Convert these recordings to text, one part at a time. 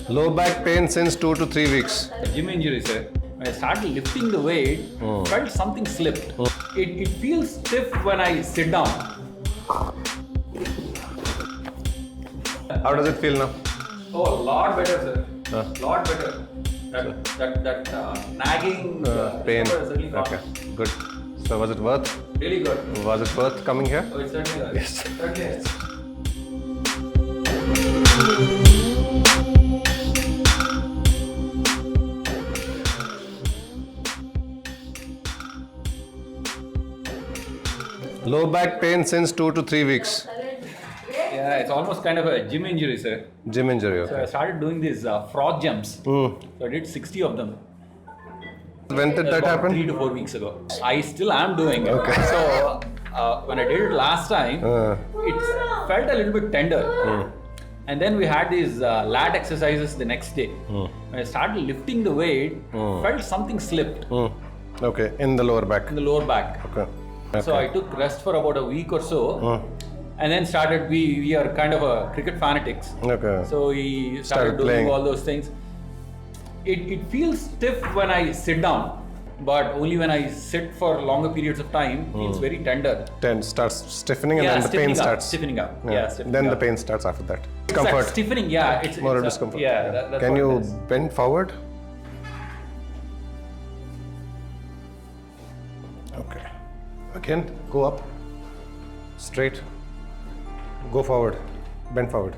Low back pain since 2 to 3 weeks. Gym injury, sir. When I started lifting the weight, felt something slipped. It feels stiff when I sit down. How does it feel now? Oh, a lot better, sir. Lot better. That nagging Pain. certainly gone. Okay, good. So was it worth? Really good. Was it worth coming here? Oh, it certainly does. Yes. Certainly is. Low back pain since 2 to 3 weeks. Yeah, it's almost kind of a gym injury, sir. Gym injury. So I Okay. started doing these frog jumps. So I did 60 of them. When did that About happen? 3 to 4 weeks ago. I still am doing it. Okay. So when I did it last time, it felt a little bit tender. And then we had these lat exercises the next day. When I started lifting the weight, felt something slipped Okay, in the lower back. in the lower back. Okay. So I took rest for about a week or so. And then started, we are kind of a cricket fanatics. Okay. So we Started started doing playing. all those things. It feels stiff when I sit down, but only when I sit for longer periods of time, feels very tender. Then starts stiffening and Yeah, then the pain stiffening up, starts. stiffening up. Yeah, stiffening Then the up. pain starts after that. It's that Discomfort. stiffening, yeah. It's More a- discomfort. Yeah, that's Can what you it is. bend forward? Okay. Again, go up. Straight. Go forward. Bend forward.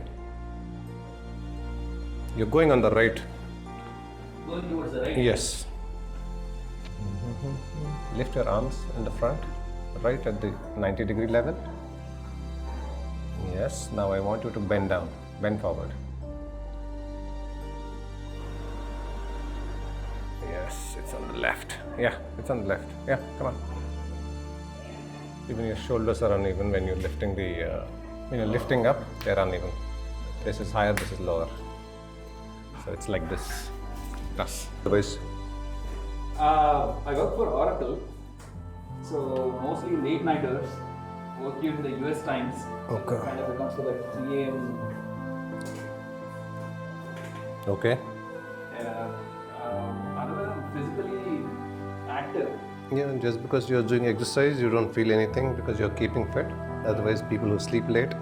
You're going on the right. Going towards the right. Yes. Lift your arms in the front, right at the 90-degree level. Yes. Now I want you to bend down. Bend forward. Yes, it's on the left. Yeah, it's on the left. Yeah, come on. Even your shoulders are uneven when you're lifting when you're lifting up, they're uneven. This is higher, this is lower. So it's like this. Thus. Otherwise, I work for Oracle, so mostly late nighters, work during the US times. Okay. Kind of becomes to like 3 a.m. okay. Other than physically active. Yeah, just because you're doing exercise, you don't feel anything because you're keeping fit. Otherwise, people who sleep late,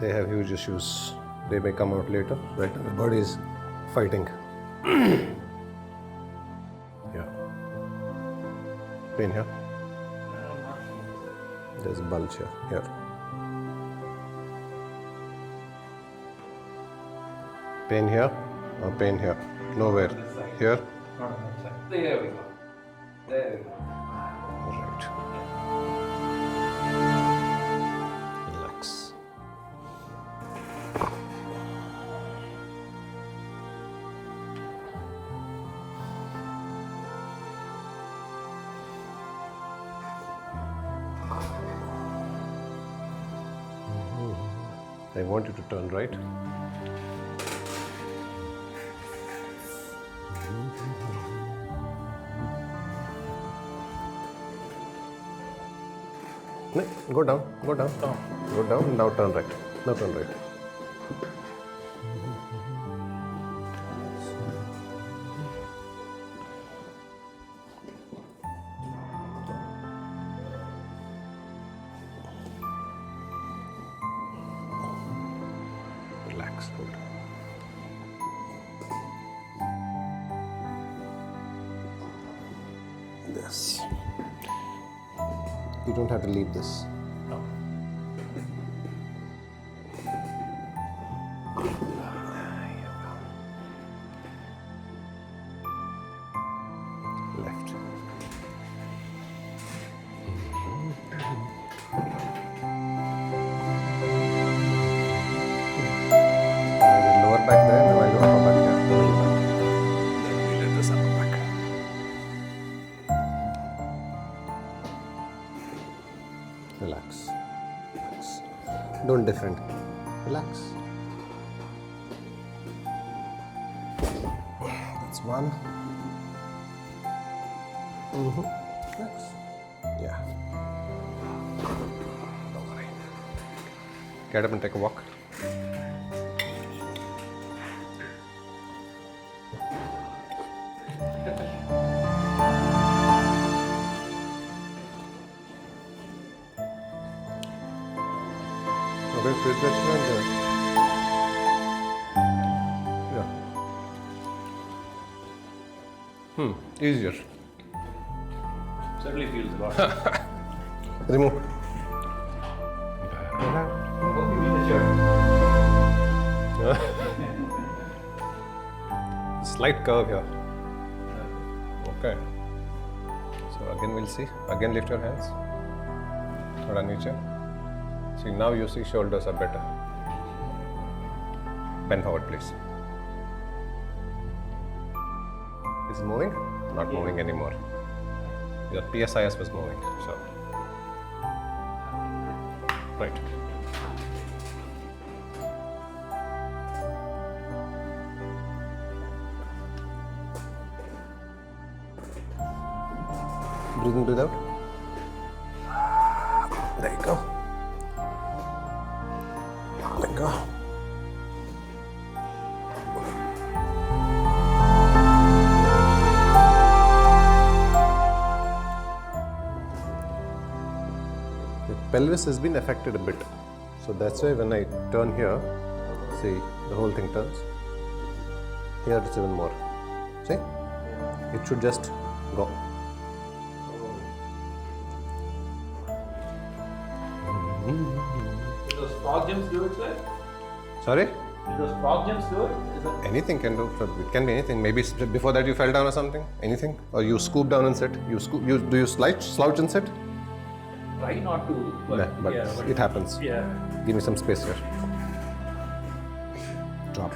they have huge issues. They may come out later. Right now, the body is fighting. Yeah. Pain here. There's a bulge here. Here. Pain here or pain here? Nowhere. Here. There we go. There we go. Right. Relax. I want you to turn right. No, go down, go down, go down, now turn right. Now turn right. Relax, hold. This. You don't have to leave this. Left. Lower back there, now I'll do upper back here. Then we'll let this upper back. Relax. Relax. Don't defend. Relax. That's one. Relax. Yeah. Don't worry. Get up and take a walk. Twist that shoulder there. Yeah. Easier. Certainly feels a lot. Remove. Hope you mean the shirt. Slight curve here. Okay. So again we'll see. Again lift your hands. Thoda niche. See, now you see shoulders are better. Bend forward, please. Is it moving? Not moving anymore. Your PSIS was moving. So, right. Breathe in, breathe out. There you go. Let go. The pelvis has been affected a bit. So that's why when I turn here, see, the whole thing turns. Here it's even more. See? It should just go. Did those frog jumps do it, sir? Sorry? Did those frog jumps do it? Is it? Anything can do. It can be anything. Maybe before that you fell down or something. Anything. Or you scoop down and sit. Do you slouch and sit? Try not to. But it happens. Yeah. Give me some space here. Drop.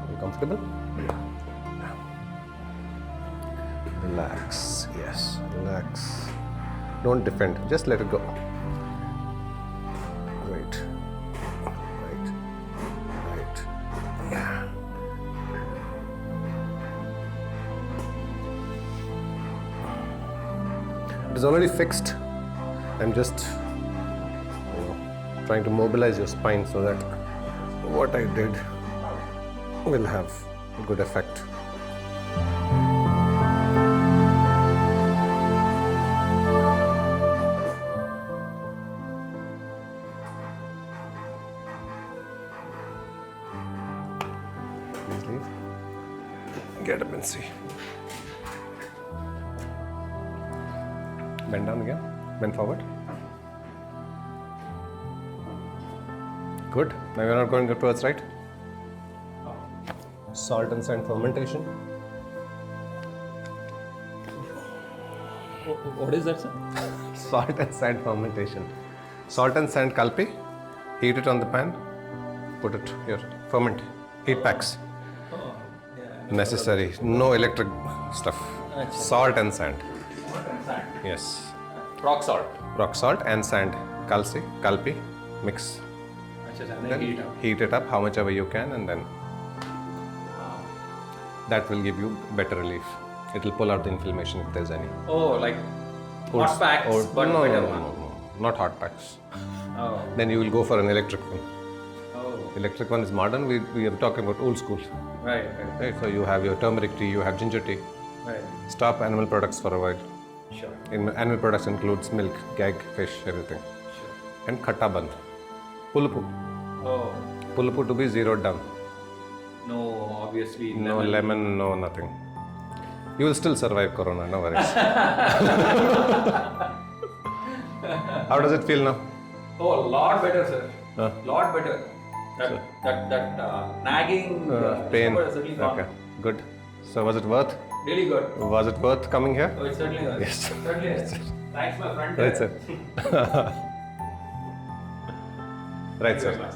You comfortable? Relax. Yes. Relax. Don't defend. Just let it go. Right. Right. Right. Yeah. It is already fixed. I'm just trying to mobilize your spine so that what I did will have a good effect. Please leave. Get up and see. Bend down again. Bend forward. Good. Now you're not going towards right. Salt and sand fermentation. What is that, sir? Salt and sand fermentation. Salt and sand kalpi. Heat it on the pan. Put it here. Ferment. Heat packs. Necessary. No electric stuff. Salt and sand. Yes. Rock salt. Rock salt and sand. Kalpi. Mix. And then Then heat it up. heat it up how much ever you can, and then that will give you better relief. It will pull out the inflammation if there's any. Oh, like hot packs, but no, better no, one. no, not hot packs. Oh. Then you will go for an electric one. Oh. Electric one is modern. We are talking about old school. Right. Right? So you have your turmeric tea, you have ginger tea. Right. Stop animal products for a while. Sure. Animal products includes milk, gag, fish, everything. Sure. And khatta bandh. Pulupu. Oh. Pulupu to be zeroed down. No, obviously. No lemon, no nothing. You will still survive Corona, no worries. How does it feel now? Oh, a lot better, sir. Huh? Lot better. That nagging Pain. is certainly gone. Okay, good. So was it worth? Really good. Was it worth coming here? Oh, it certainly was. Yes. Certainly is. Thanks, my friend. Right, sir. Right, Thank you sir. very much.